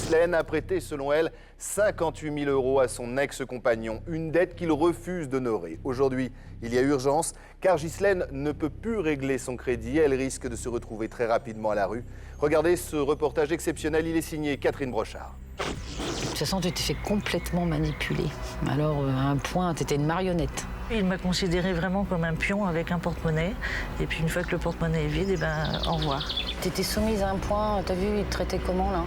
Ghislaine a prêté, selon elle, 58 000 € à son ex-compagnon, une dette qu'il refuse d'honorer. Aujourd'hui, il y a urgence, car Ghislaine ne peut plus régler son crédit. Elle risque de se retrouver très rapidement à la rue. Regardez ce reportage exceptionnel, il est signé Catherine Brochard. De toute façon, tu t'es fait complètement manipuler. Alors, à un point, tu étais une marionnette. Il m'a considéré vraiment comme un pion avec un porte-monnaie. Et puis une fois que le porte-monnaie est vide, au revoir. Tu étais soumise à un point, t'as vu, il te traitait comment là?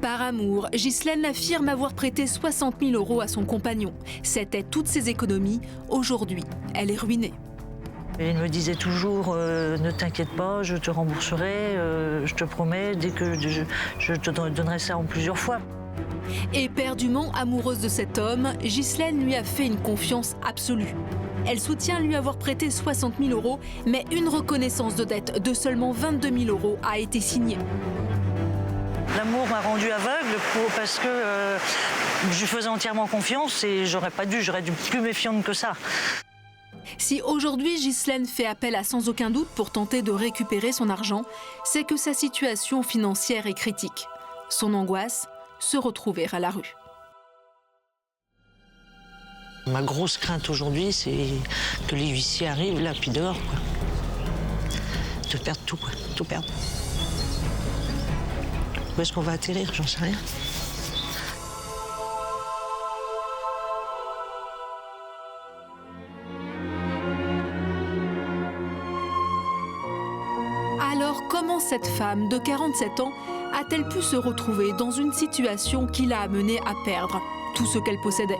Par amour, Ghislaine affirme avoir prêté 60 000 € à son compagnon. C'était toutes ses économies. Aujourd'hui, elle est ruinée. Et il me disait toujours ne t'inquiète pas, je te rembourserai, je te promets, dès que je te donnerai ça en plusieurs fois. Éperdument amoureuse de cet homme, Ghislaine lui a fait une confiance absolue. Elle soutient lui avoir prêté 60 000 €, mais une reconnaissance de dette de seulement 22 000 € a été signée. L'amour m'a rendue aveugle parce que je lui faisais entièrement confiance et j'aurais dû plus méfiante que ça. Si aujourd'hui Ghislaine fait appel à Sans Aucun Doute pour tenter de récupérer son argent, c'est que sa situation financière est critique. Son angoisse, se retrouver à la rue. Ma grosse crainte aujourd'hui, c'est que les huissiers arrivent là, puis dehors, quoi. De perdre tout, quoi. Tout perdre. Où est-ce qu'on va atterrir? J'en sais rien. Alors, comment cette femme de 47 ans a-t-elle pu se retrouver dans une situation qui l'a amenée à perdre tout ce qu'elle possédait?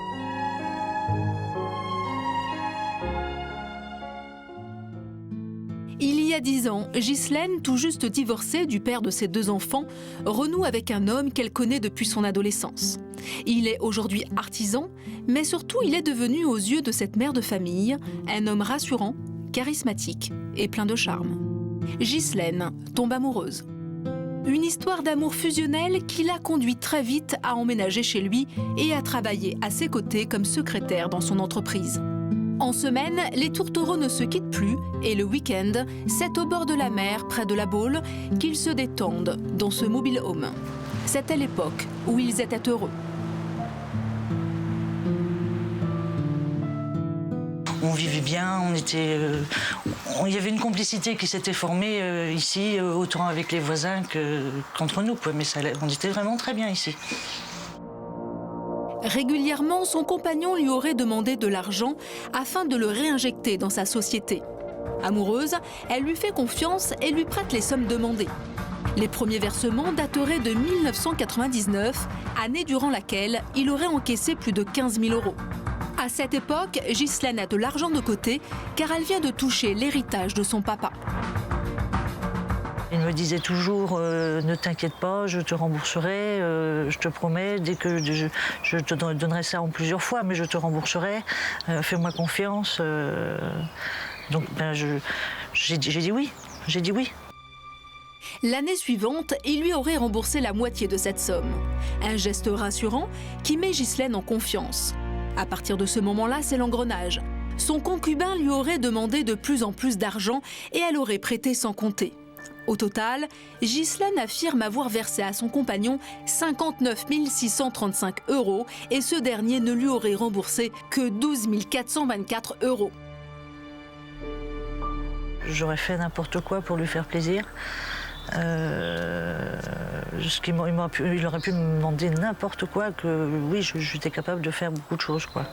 Il y a 10 ans, Ghislaine, tout juste divorcée du père de ses 2 enfants, renoue avec un homme qu'elle connaît depuis son adolescence. Il est aujourd'hui artisan, mais surtout il est devenu aux yeux de cette mère de famille un homme rassurant, charismatique et plein de charme. Ghislaine tombe amoureuse. Une histoire d'amour fusionnel qui l'a conduit très vite à emménager chez lui et à travailler à ses côtés comme secrétaire dans son entreprise. En semaine, les tourtereaux ne se quittent plus et le week-end, c'est au bord de la mer, près de la Baule, qu'ils se détendent dans ce mobile home. C'était l'époque où ils étaient heureux. On vivait bien, il y avait une complicité qui s'était formée ici, autant avec les voisins qu'entre nous, quoi. Mais on était vraiment très bien ici. Régulièrement, son compagnon lui aurait demandé de l'argent afin de le réinjecter dans sa société. Amoureuse, elle lui fait confiance et lui prête les sommes demandées. Les premiers versements dateraient de 1999, année durant laquelle il aurait encaissé plus de 15 000 €. À cette époque, Ghislaine a de l'argent de côté car elle vient de toucher l'héritage de son papa. Il me disait toujours ne t'inquiète pas, je te rembourserai, je te promets, dès que je te donnerai ça en plusieurs fois, mais je te rembourserai, fais-moi confiance. Donc j'ai dit oui, j'ai dit oui. L'année suivante, il lui aurait remboursé la moitié de cette somme. Un geste rassurant qui met Ghislaine en confiance. À partir de ce moment-là, c'est l'engrenage. Son concubin lui aurait demandé de plus en plus d'argent et elle aurait prêté sans compter. Au total, Ghislaine affirme avoir versé à son compagnon 59 635 € et ce dernier ne lui aurait remboursé que 12 424 €. J'aurais fait n'importe quoi pour lui faire plaisir. Il aurait pu me demander n'importe quoi, que oui, j'étais capable de faire beaucoup de choses, quoi.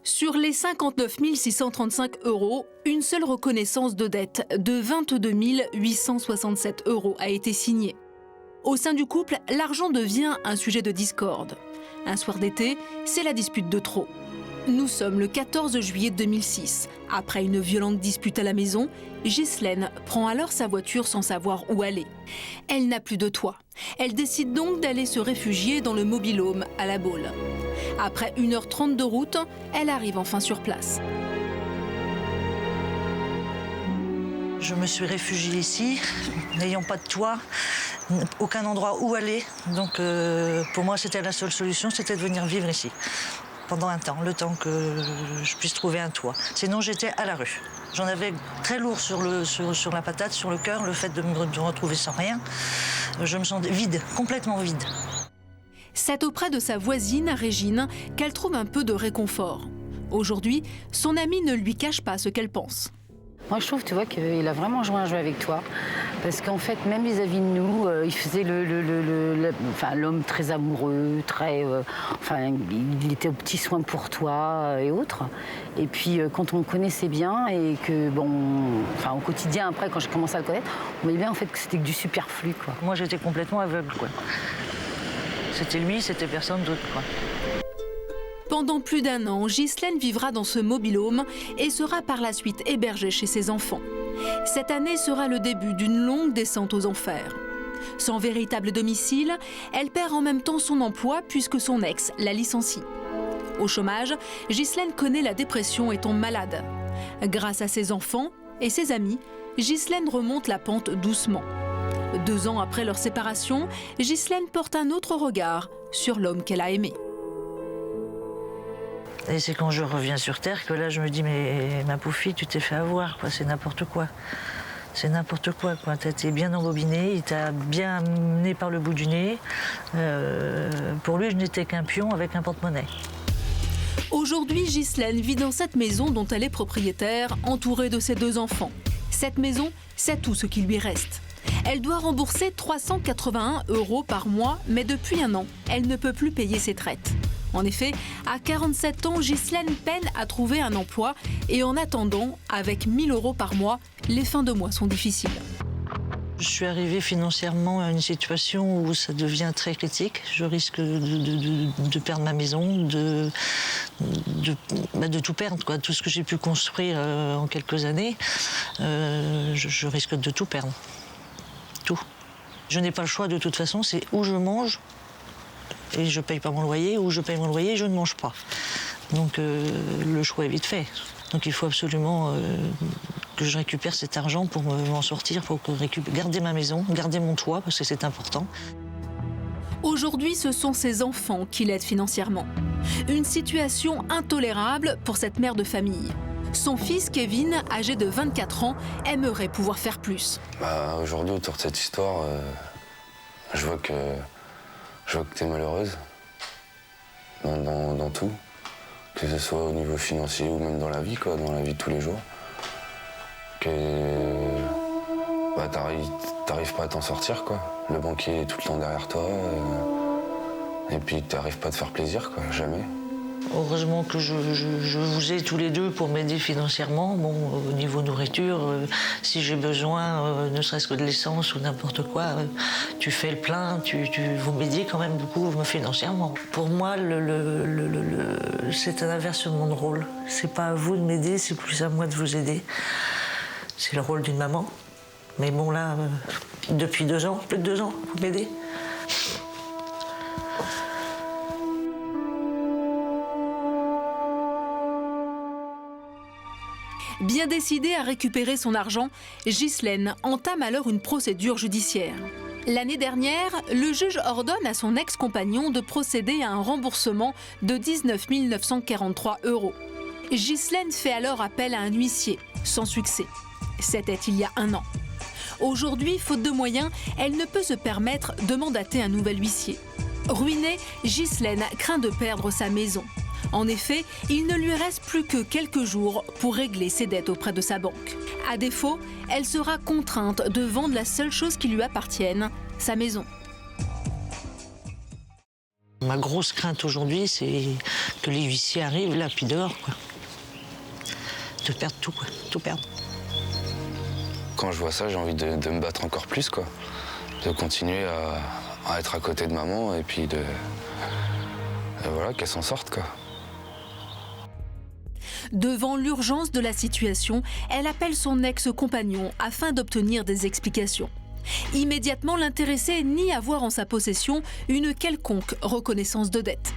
Sur les 59 635 €, une seule reconnaissance de dette de 22 867 € a été signée. Au sein du couple, l'argent devient un sujet de discorde. Un soir d'été, c'est la dispute de trop. Nous sommes le 14 juillet 2006. Après une violente dispute à la maison, Ghislaine prend alors sa voiture sans savoir où aller. Elle n'a plus de toit. Elle décide donc d'aller se réfugier dans le mobile home à la Baule. Après 1h30 de route, elle arrive enfin sur place. Je me suis réfugiée ici, n'ayant pas de toit, aucun endroit où aller. Donc pour moi, c'était la seule solution, c'était de venir vivre ici. Pendant un temps, le temps que je puisse trouver un toit. Sinon, j'étais à la rue. J'en avais très lourd sur la patate, sur le cœur, le fait de me retrouver sans rien. Je me sentais vide, complètement vide. C'est auprès de sa voisine, Régine, qu'elle trouve un peu de réconfort. Aujourd'hui, son amie ne lui cache pas ce qu'elle pense. Moi, je trouve, tu vois, qu'il a vraiment joué un jeu avec toi. Parce qu'en fait, même vis-à-vis de nous, il faisait l'homme très amoureux, il était au petit soin pour toi et autres. Et puis, quand on le connaissait bien et que, au quotidien, après, quand je commençais à le connaître, on voyait bien en fait que c'était que du superflu, quoi. Moi, j'étais complètement aveugle, quoi. C'était lui, c'était personne d'autre, quoi. Pendant plus d'1 an, Ghislaine vivra dans ce mobil-home et sera par la suite hébergée chez ses enfants. Cette année sera le début d'une longue descente aux enfers. Sans véritable domicile, elle perd en même temps son emploi puisque son ex la licencie. Au chômage, Ghislaine connaît la dépression et tombe malade. Grâce à ses enfants et ses amis, Ghislaine remonte la pente doucement. 2 ans après leur séparation, Ghislaine porte un autre regard sur l'homme qu'elle a aimé. Et c'est quand je reviens sur Terre que là, je me dis, mais ma pauvre fille, tu t'es fait avoir, quoi. C'est n'importe quoi. C'est n'importe quoi, quoi. T'as été bien embobiné, il t'a bien amené par le bout du nez. Pour lui, je n'étais qu'un pion avec un porte-monnaie. Aujourd'hui, Ghislaine vit dans cette maison dont elle est propriétaire, entourée de ses 2 enfants. Cette maison, c'est tout ce qui lui reste. Elle doit rembourser 381 € par mois, mais depuis 1 an, elle ne peut plus payer ses traites. En effet, à 47 ans, Ghislaine peine à trouver un emploi et en attendant, avec 1 000 € par mois, les fins de mois sont difficiles. Je suis arrivée financièrement à une situation où ça devient très critique. Je risque de perdre ma maison, de tout perdre, quoi. Tout ce que j'ai pu construire en quelques années, je risque de tout perdre. Tout. Je n'ai pas le choix de toute façon, c'est où je mange et je paye pas mon loyer, ou je paye mon loyer et je ne mange pas. Donc le choix est vite fait. Donc il faut absolument que je récupère cet argent pour m'en sortir, pour garder ma maison, garder mon toit, parce que c'est important. Aujourd'hui, ce sont ses enfants qui l'aident financièrement. Une situation intolérable pour cette mère de famille. Son fils, Kevin, âgé de 24 ans, aimerait pouvoir faire plus. Aujourd'hui, autour de cette histoire, je vois que t'es malheureuse dans tout, que ce soit au niveau financier ou même dans la vie, quoi, dans la vie de tous les jours. Que t'arrives pas à t'en sortir, quoi. Le banquier est tout le temps derrière toi, et puis t'arrives pas à te faire plaisir, quoi, jamais. Heureusement que je vous ai tous les deux pour m'aider financièrement. Bon, au niveau nourriture, si j'ai besoin, ne serait-ce que de l'essence ou n'importe quoi, tu fais le plein, vous m'aidez quand même beaucoup financièrement. Pour moi, c'est un inversement de rôle. C'est pas à vous de m'aider, c'est plus à moi de vous aider. C'est le rôle d'une maman. Mais bon, là, depuis 2 ans, plus de 2 ans, vous m'aidez. Bien décidée à récupérer son argent, Ghislaine entame alors une procédure judiciaire. L'année dernière, le juge ordonne à son ex-compagnon de procéder à un remboursement de 19 943 €. Ghislaine fait alors appel à un huissier, sans succès. C'était il y a 1 an. Aujourd'hui, faute de moyens, elle ne peut se permettre de mandater un nouvel huissier. Ruinée, Ghislaine craint de perdre sa maison. En effet, il ne lui reste plus que quelques jours pour régler ses dettes auprès de sa banque. À défaut, elle sera contrainte de vendre la seule chose qui lui appartienne, sa maison. Ma grosse crainte aujourd'hui, c'est que les huissiers arrivent là, puis dehors, quoi. De perdre tout, quoi. Tout perdre. Quand je vois ça, j'ai envie de me battre encore plus, quoi. De continuer à être à côté de maman et puis voilà, qu'elle s'en sorte, quoi. Devant l'urgence de la situation, elle appelle son ex-compagnon afin d'obtenir des explications. Immédiatement, l'intéressé nie avoir en sa possession une quelconque reconnaissance de dette.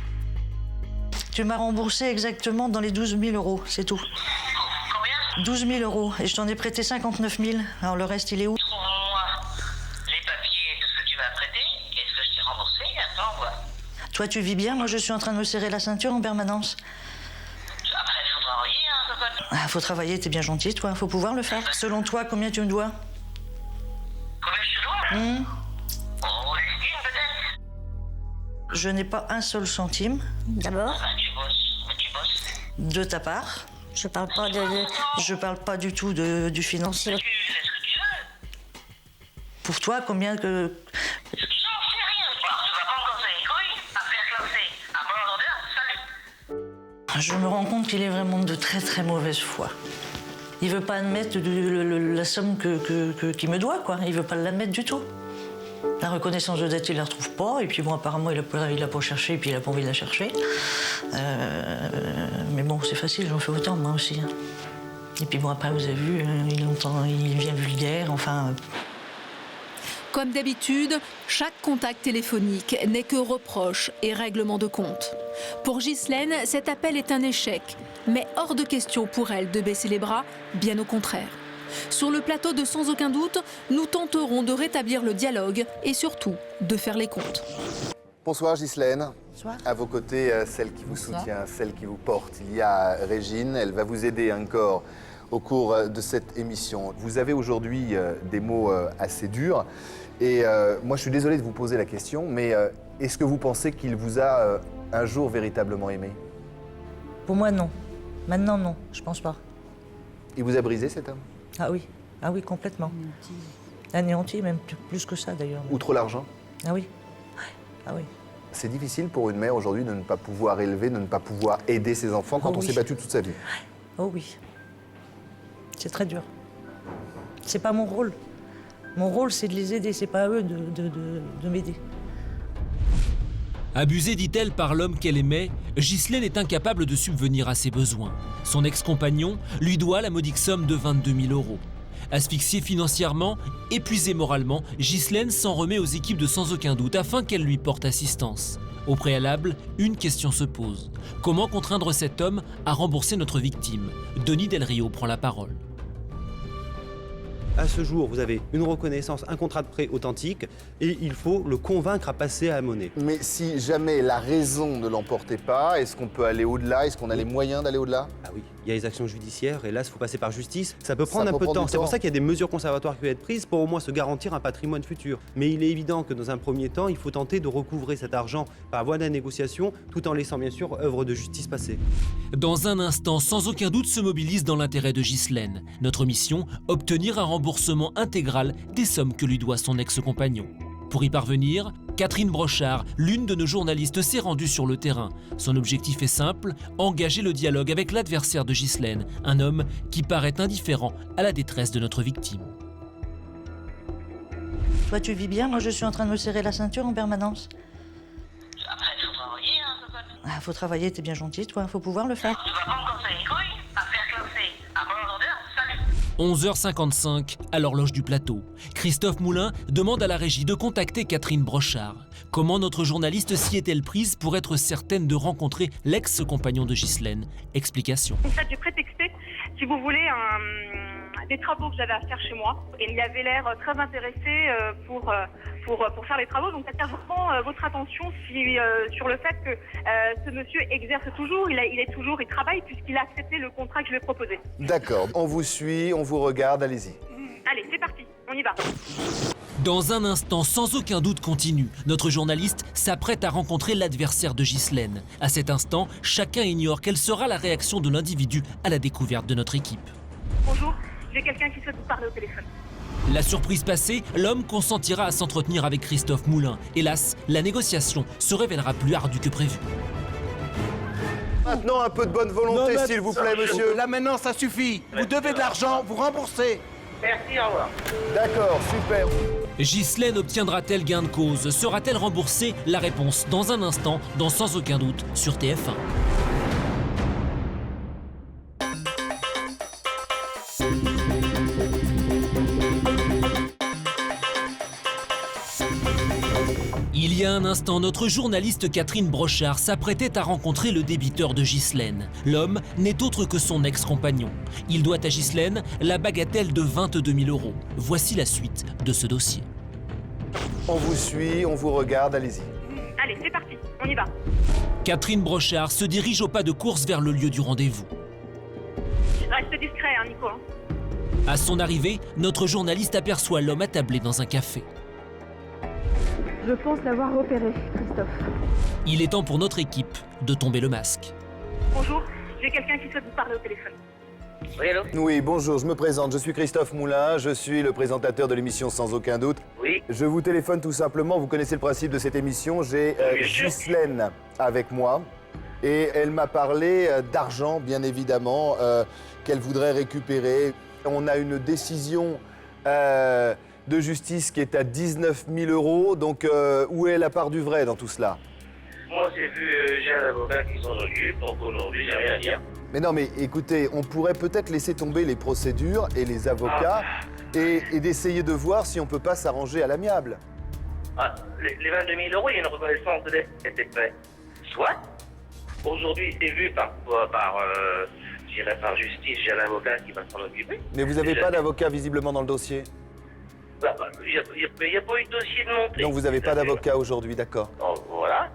Tu m'as remboursé exactement dans les 12 000 €, c'est tout. Combien ? 12 000 €, et je t'en ai prêté 59 000. Alors le reste, il est où ? Trouve-moi les papiers de ce que tu m'as prêté. Qu'est-ce que je t'ai remboursé ? Attends, voir. Toi, tu vis bien, moi je suis en train de me serrer la ceinture en permanence. Après, il faudra envoyer un code Ah, faut travailler, t'es bien gentil, toi, faut pouvoir le faire. Selon toi, combien tu me dois? Combien je te dois? Oh, l'estime peut-être? Je n'ai pas un seul centime D'abord, Bah, tu bosses. de ta part. je parle pas de... Je parle pas du tout du financier. Tu fais ce que tu veux. Pour toi, combien que... J'en sais rien, toi. Tu vas pas me casser les couilles, à faire classer. À bon ordre, salut. Je me rends compte qu'il est vraiment de très très mauvaise foi. Il veut pas admettre la somme qu'il me doit, quoi. Il veut pas l'admettre du tout. La reconnaissance de dette, il la retrouve pas. Et puis bon, apparemment, il a pas cherché, et puis il a pas envie de la chercher. Mais bon, c'est facile, j'en fais autant, moi aussi. Hein. Et puis bon, après, vous avez vu, il vient vulgaire, enfin... Comme d'habitude, chaque contact téléphonique n'est que reproches et règlement de compte. Pour Ghislaine, cet appel est un échec, mais hors de question pour elle de baisser les bras, bien au contraire. Sur le plateau de Sans aucun doute, nous tenterons de rétablir le dialogue et surtout de faire les comptes. Bonsoir Ghislaine. Bonsoir. À vos côtés, celle qui vous soutient, celle qui vous porte. Il y a Régine, elle va vous aider encore au cours de cette émission. Vous avez aujourd'hui des mots assez durs. Et moi, je suis désolé de vous poser la question, mais est-ce que vous pensez qu'il vous a un jour véritablement aimé? Pour moi, non. Maintenant, non, je pense pas. Il vous a brisé, cet homme? Ah oui, complètement. Anéanti, même plus que ça, d'ailleurs. Outre l'argent? Ah oui. Ah oui. C'est difficile pour une mère aujourd'hui de ne pas pouvoir élever, de ne pas pouvoir aider ses enfants quand on s'est battu toute sa vie. Oh oui. C'est très dur. C'est pas mon rôle. Mon rôle, c'est de les aider, c'est pas à eux de m'aider. Abusée, dit-elle, par l'homme qu'elle aimait, Ghislaine est incapable de subvenir à ses besoins. Son ex-compagnon lui doit la modique somme de 22 000 €. Asphyxiée financièrement, épuisée moralement, Ghislaine s'en remet aux équipes de Sans aucun doute afin qu'elles lui portent assistance. Au préalable, une question se pose. Comment contraindre cet homme à rembourser notre victime? Denis Del Rio prend la parole. À ce jour, vous avez une reconnaissance, un contrat de prêt authentique et il faut le convaincre à passer à la monnaie. Mais si jamais la raison ne l'emportait pas, est-ce qu'on peut aller au-delà? Est-ce qu'on a les moyens d'aller au-delà? Ah oui, il y a les actions judiciaires et là, il faut passer par justice. Ça peut prendre un peu de prendre temps. du C'est pour temps. ça qu'il y a des mesures conservatoires qui peuvent être prises pour au moins se garantir un patrimoine futur. Mais il est évident que dans un premier temps, il faut tenter de recouvrer cet argent par voie de la négociation tout en laissant bien sûr œuvre de justice passer. Dans un instant, Sans aucun doute se mobilise dans l'intérêt de Ghislaine. Notre mission, obtenir un remboursement intégral des sommes que lui doit son ex-compagnon. Pour y parvenir, Catherine Brochard, l'une de nos journalistes, s'est rendue sur le terrain. Son objectif est simple, engager le dialogue avec l'adversaire de Ghislaine, un homme qui paraît indifférent à la détresse de notre victime. Toi, tu vis bien, moi je suis en train de me serrer la ceinture en permanence. Après, il faut travailler, hein, cocotte. Ah, faut travailler, t'es bien gentil, toi, faut pouvoir le faire. Tu vas pas me casser les couilles, à faire classer. À bon ordre, salut. 11h55, à l'horloge du plateau. Christophe Moulin demande à la régie de contacter Catherine Brochard. Comment notre journaliste s'y est-elle prise pour être certaine de rencontrer l'ex-compagnon de Ghislaine? Explication. En fait, j'ai prétexté, si vous voulez, des travaux que j'avais à faire chez moi. Et il avait l'air très intéressé pour faire les travaux. Donc, j'attire vraiment votre attention sur le fait que ce monsieur exerce toujours, il travaille puisqu'il a accepté le contrat que je lui ai proposé. D'accord, on vous suit, on vous regarde, allez-y. Allez, c'est parti, on y va. Dans un instant, Sans aucun doute continue. Notre journaliste s'apprête à rencontrer l'adversaire de Ghislaine. À cet instant, chacun ignore quelle sera la réaction de l'individu à la découverte de notre équipe. Bonjour, j'ai quelqu'un qui souhaite vous parler au téléphone. La surprise passée, l'homme consentira à s'entretenir avec Christophe Moulin. Hélas, la négociation se révélera plus ardue que prévu. Maintenant, un peu de bonne volonté, s'il vous plaît, monsieur. Là maintenant, ça suffit. Vous devez de l'argent, vous remboursez. Merci, au revoir. D'accord, super. Ghislaine obtiendra-t-elle gain de cause? Sera-t-elle remboursée? La réponse dans un instant, dans Sans aucun doute, sur TF1. Il y a un instant, notre journaliste Catherine Brochard s'apprêtait à rencontrer le débiteur de Ghislaine. L'homme n'est autre que son ex-compagnon. Il doit à Ghislaine la bagatelle de 22 000 €. Voici la suite de ce dossier. On vous suit, on vous regarde, allez-y. Allez, c'est parti, on y va. Catherine Brochard se dirige au pas de course vers le lieu du rendez-vous. Reste discret, hein, Nico. Hein. À son arrivée, notre journaliste aperçoit l'homme attablé dans un café. Je pense l'avoir repéré, Christophe. Il est temps pour notre équipe de tomber le masque. Bonjour, j'ai quelqu'un qui souhaite vous parler au téléphone. Oui, allô? Oui, bonjour, je me présente, je suis Christophe Moulin, je suis le présentateur de l'émission Sans aucun doute. Oui. Je vous téléphone tout simplement, vous connaissez le principe de cette émission, j'ai Ghislaine avec moi et elle m'a parlé d'argent, bien évidemment, qu'elle voudrait récupérer. On a une décision de justice qui est à 19 000 €, donc où est la part du vrai dans tout cela? Moi, j'ai un avocat qui s'en occupe, donc aujourd'hui, j'ai rien à dire. Mais non, mais écoutez, on pourrait peut-être laisser tomber les procédures et les avocats et d'essayer de voir si on peut pas s'arranger à l'amiable. Ah, les 22 000 €, il y a une reconnaissance de dette qui a été faite. Soit, aujourd'hui, c'est vu par justice, j'ai un avocat qui va s'en occuper. Mais vous n'avez pas d'avocat visiblement dans le dossier? Il n'y a pas eu de dossier de montée. Donc vous n'avez pas d'avocat aujourd'hui, d'accord. Voilà.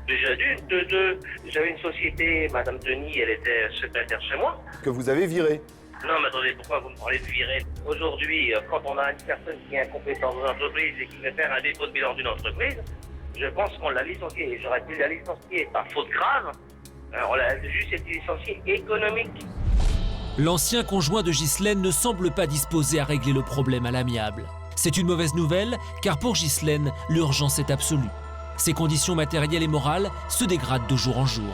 Déjà de deux, j'avais une société, Madame Denis, elle était secrétaire chez moi. Que vous avez viré. Non, mais attendez, pourquoi vous me parlez de virer? Aujourd'hui, quand on a une personne qui est incompétente dans une entreprise et qui veut faire un dépôt de bilan d'une entreprise, je pense qu'on l'a licencié. J'aurais pu la licencier par faute grave. Alors, elle a juste été licenciée économique. L'ancien conjoint de Ghislaine ne semble pas disposé à régler le problème à l'amiable. C'est une mauvaise nouvelle, car pour Ghislaine, l'urgence est absolue. Ses conditions matérielles et morales se dégradent de jour en jour.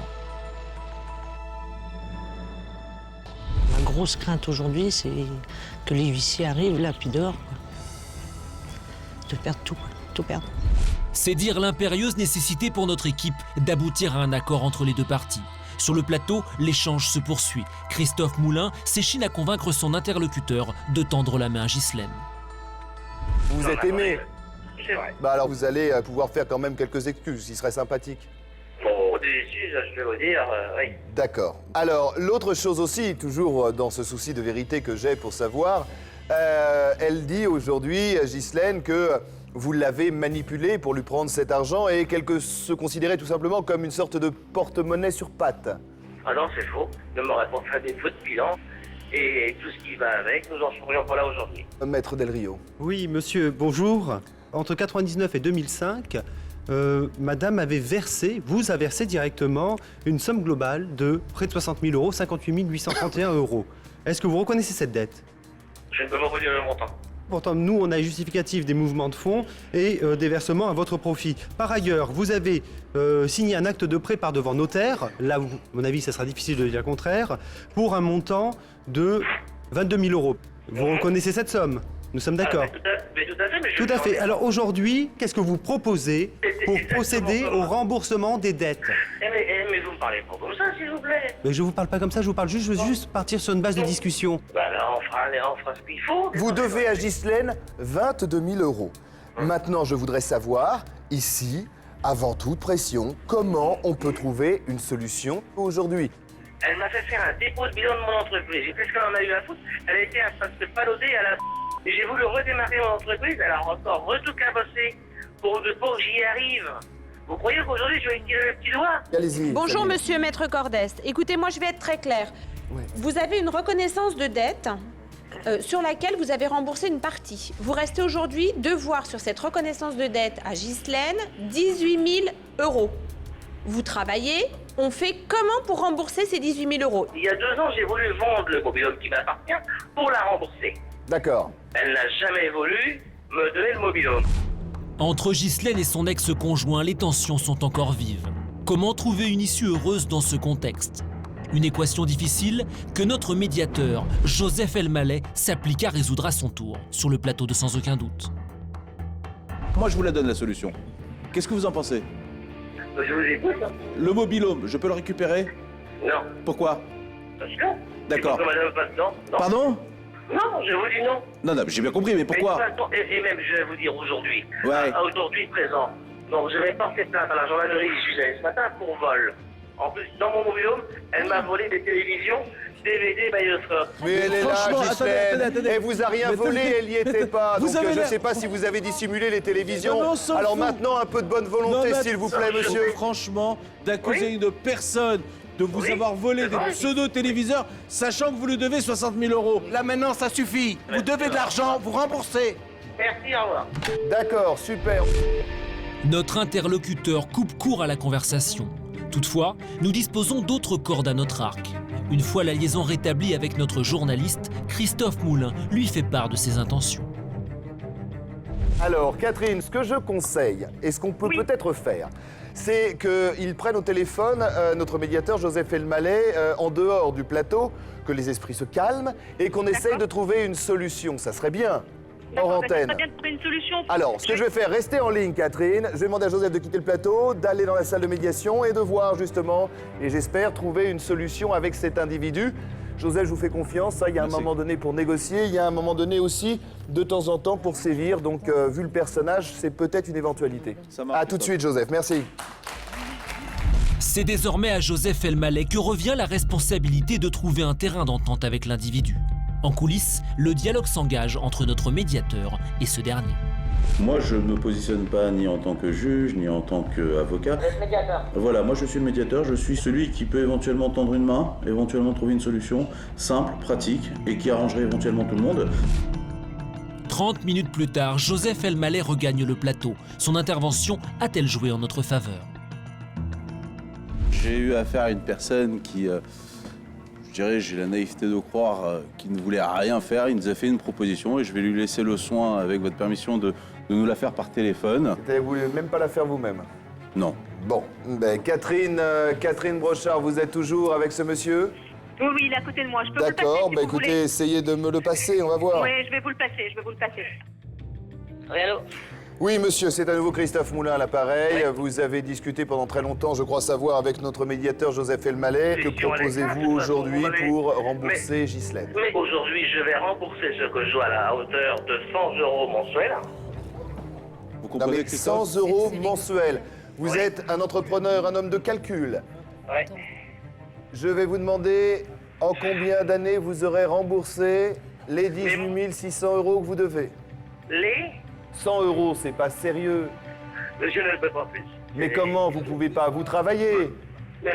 Ma grosse crainte aujourd'hui, c'est que les huissiers arrivent là, puis dehors, quoi. De perdre tout perdre. C'est dire l'impérieuse nécessité pour notre équipe d'aboutir à un accord entre les deux parties. Sur le plateau, l'échange se poursuit. Christophe Moulin s'échine à convaincre son interlocuteur de tendre la main à Ghislaine. Vous êtes aimé. C'est vrai. Bah alors vous allez pouvoir faire quand même quelques excuses, ce qui serait sympathique. Bon, des excuses, je vais vous dire, oui. D'accord. Alors, l'autre chose aussi, toujours dans ce souci de vérité que j'ai pour savoir, elle dit aujourd'hui, Ghislaine, que vous l'avez manipulée pour lui prendre cet argent et qu'elle se considérait tout simplement comme une sorte de porte-monnaie sur pattes. Ah non, c'est faux. Ne m'aurait pas fait des faux de bilan et tout ce qui va avec, nous en serions pas là aujourd'hui. Maître Del Rio. Oui, monsieur, bonjour. Entre 1999 et 2005, madame vous a versé directement une somme globale de près de 60 000 €, 58 831 €. Est-ce que vous reconnaissez cette dette? Je ne peux pas vous dire le montant. Pourtant, nous, on a un justificatif des mouvements de fonds et des versements à votre profit. Par ailleurs, vous avez signé un acte de prêt par devant notaire, là où, à mon avis, ça sera difficile de dire le contraire, pour un montant de 22 000 €. Vous reconnaissez cette somme? Nous sommes d'accord. Mais tout à fait, mais je... Tout à fait. Alors aujourd'hui, qu'est-ce que vous proposez pour procéder au remboursement des dettes? Mais vous me parlez pas comme ça, s'il vous plaît. Mais je vous parle pas comme ça, je vous parle juste, je veux juste partir sur une base de discussion. Bah là, on fera ce qu'il faut. Vous devez à Ghislaine 22 000 €. Maintenant, je voudrais savoir, ici, avant toute pression, comment on peut trouver une solution aujourd'hui. Elle m'a fait faire un dépôt de bilan de mon entreprise. J'ai fait ce qu'elle en a eu à foutre. Elle a été à se paloter à la... J'ai voulu redémarrer mon entreprise, elle a encore tout cabossé pour que j'y arrive. Vous croyez qu'aujourd'hui je vais tirer le petit doigt? Allez-y. Bonjour Camille. monsieur Maître Cordeste. Écoutez, moi je vais être très claire. Ouais. Vous avez une reconnaissance de dette sur laquelle vous avez remboursé une partie. Vous restez aujourd'hui devoir sur cette reconnaissance de dette à Ghislaine 18 000 €. Vous travaillez, on fait comment pour rembourser ces 18 000 €? Il y a 2 ans, j'ai voulu vendre le mobil-home qui m'appartient pour la rembourser. D'accord. Elle n'a jamais voulu me donner le mobil-home. Entre Ghislaine et son ex-conjoint, les tensions sont encore vives. Comment trouver une issue heureuse dans ce contexte? Une équation difficile que notre médiateur, Joseph Elmaleh, s'applique à résoudre à son tour, sur le plateau de Sans aucun doute. Moi, je vous la donne, la solution. Qu'est-ce que vous en pensez? Je vous écoute. Hein. Le mobil-home, je peux le récupérer? Non. Pourquoi? Parce que... D'accord. Parce que madame passe dedans. Non. Pardon? Non, je vous dis non. Non, j'ai bien compris, mais pourquoi? Et même, je vais vous dire aujourd'hui. Ouais. Aujourd'hui, présent. Donc, je vais porter plainte à la gendarmerie ce matin pour vol. En plus, dans mon mobil-home, elle m'a volé des télévisions, DVD, magnétoscope. Mais elle est là, Franchement, Ghislaine. attendez. Elle vous a rien Mais volé, elle y était pas. vous Donc avez je l'air- sais pas si vous avez dissimulé les télévisions. Non, mais on s'en Alors fout. maintenant, un peu de bonne volonté, Non, mais s'il vous plaît, monsieur. Franchement, d'accuser une personne de vous avoir volé des pseudo-téléviseurs, sachant que vous lui devez 60 000 euros. Là maintenant, ça suffit. Vous devez de l'argent, vous remboursez. Merci, au revoir. D'accord, super. Notre interlocuteur coupe court à la conversation. Toutefois, nous disposons d'autres cordes à notre arc. Une fois la liaison rétablie avec notre journaliste, Christophe Moulin lui fait part de ses intentions. Alors, Catherine, ce que je conseille, et ce qu'on peut peut-être faire, c'est qu'il prenne au téléphone notre médiateur Joseph Elmaleh en dehors du plateau, que les esprits se calment et qu'on essaye de trouver une solution. Ça serait bien, hors antenne. Ça serait bien de trouver une solution. Alors, ce que je vais faire, rester en ligne, Catherine. Je vais demander à Joseph de quitter le plateau, d'aller dans la salle de médiation et de voir justement, et j'espère trouver une solution avec cet individu. Joseph, je vous fais confiance. Il y a un moment donné pour négocier, il y a un moment donné aussi, de temps en temps, pour sévir. Donc, vu le personnage, c'est peut-être une éventualité. À tout de suite, Joseph. Merci. C'est désormais à Joseph Elmaleh que revient la responsabilité de trouver un terrain d'entente avec l'individu. En coulisses, le dialogue s'engage entre notre médiateur et ce dernier. Moi, je ne me positionne pas ni en tant que juge, ni en tant qu'avocat. Vous êtes médiateur. Voilà, moi je suis le médiateur, je suis celui qui peut éventuellement tendre une main, éventuellement trouver une solution simple, pratique, et qui arrangerait éventuellement tout le monde. 30 minutes plus tard, Joseph Elmaleh regagne le plateau. Son intervention a-t-elle joué en notre faveur? J'ai eu affaire à une personne qui, je dirais, j'ai la naïveté de croire, qui ne voulait rien faire. Il nous a fait une proposition et je vais lui laisser le soin, avec votre permission, de nous la faire par téléphone. Vous ne voulez même pas la faire vous-même? Non. Bon, ben, Catherine Brochard, vous êtes toujours avec ce monsieur? Oui, il est à côté de moi. Je peux vous le passer D'accord, si ben vous écoutez, voulez. essayez de me le passer, on va voir. Oui, je vais vous le passer, Oui, allô? Oui, monsieur, c'est à nouveau Christophe Moulin à l'appareil. Vous avez discuté pendant très longtemps, je crois savoir, avec notre médiateur Joseph Elmaleh. Que proposez-vous aujourd'hui pour rembourser Ghislaine? Aujourd'hui, je vais rembourser ce que je dois à la hauteur de 100 euros mensuels. Vous Non comprenez mais que c'est 100 euros mensuels. Vous êtes un entrepreneur, un homme de calcul. Ouais. Je vais vous demander en combien d'années vous aurez remboursé les 18 600 euros que vous devez. Les 100 euros, c'est pas sérieux. Je ne le peux pas plus. Mais comment vous pouvez pas? Vous travaillez. Mais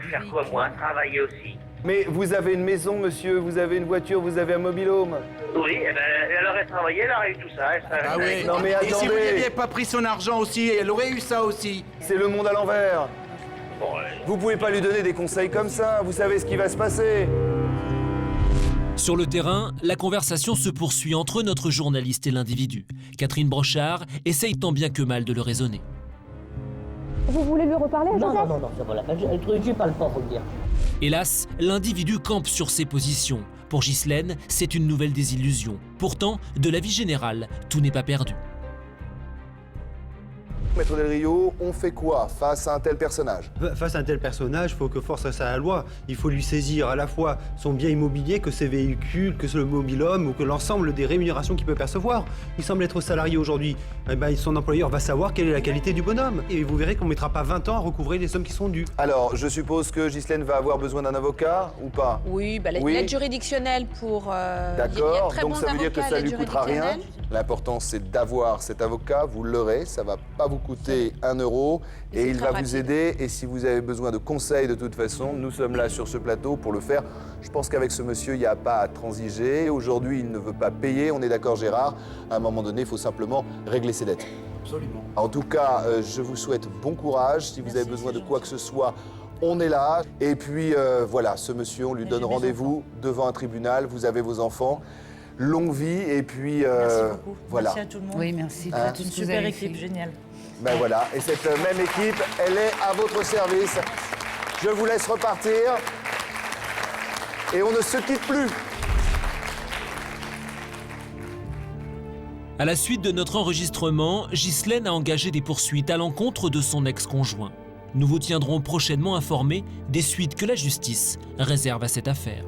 faire quoi, moi? Travailler aussi. Mais vous avez une maison, monsieur, vous avez une voiture, vous avez un mobil-home. Oui, elle aurait travaillé, elle aurait eu tout ça. Ah oui. Non mais Et si vous attendez, n'aviez pas pris son argent aussi, elle aurait eu ça aussi. c'est le monde à l'envers. Bon, Vous pouvez pas lui donner des conseils comme ça, vous savez ce qui va se passer. Sur le terrain, la conversation se poursuit entre notre journaliste et l'individu. Catherine Brochard essaye tant bien que mal de le raisonner. Vous voulez lui reparler, Joseph? Non, voilà. Je parle pas, faut le dire. Hélas, l'individu campe sur ses positions. Pour Ghislaine, c'est une nouvelle désillusion. Pourtant, de la vie générale, tout n'est pas perdu. Maître Del Rio, on fait quoi face à un tel personnage? Face à un tel personnage, il faut que force reste à la loi. Il faut lui saisir à la fois son bien immobilier, que ses véhicules, que le mobil-home ou que l'ensemble des rémunérations qu'il peut percevoir. Il semble être salarié aujourd'hui. Eh ben, son employeur va savoir quelle est la qualité du bonhomme. Et vous verrez qu'on ne mettra pas 20 ans à recouvrer les sommes qui sont dues. Alors, je suppose que Ghislaine va avoir besoin d'un avocat ou pas? Oui, bah, Oui. l'aide juridictionnelle pour... il y a D'accord, très donc bons ça veut dire que avocats à ça l'aide lui coûtera rien. juridictionnelle. L'important, c'est d'avoir cet avocat, vous l'aurez, ça va pas vous coûter 1 euro Et et c'est il très va vous rapide. aider. Et si vous avez besoin de conseils, de toute façon, nous sommes là sur ce plateau pour le faire. Je pense qu'avec ce monsieur, il n'y a pas à transiger. Aujourd'hui, il ne veut pas payer, on est d'accord Gérard. À un moment donné, il faut simplement régler ses dettes. Absolument. En tout cas, je vous souhaite bon courage. Si vous avez besoin de quoi que ce soit, on est là. Et puis voilà, ce monsieur, on lui donne rendez-vous devant un tribunal. Vous avez vos enfants. Longue vie et puis Merci beaucoup. voilà. Merci à tout le monde. Oui, merci. Hein? C'est une super équipe, géniale. Ben voilà, et cette même équipe, elle est à votre service. Je vous laisse repartir et on ne se quitte plus. À la suite de notre enregistrement, Ghislaine a engagé des poursuites à l'encontre de son ex-conjoint. Nous vous tiendrons prochainement informés des suites que la justice réserve à cette affaire.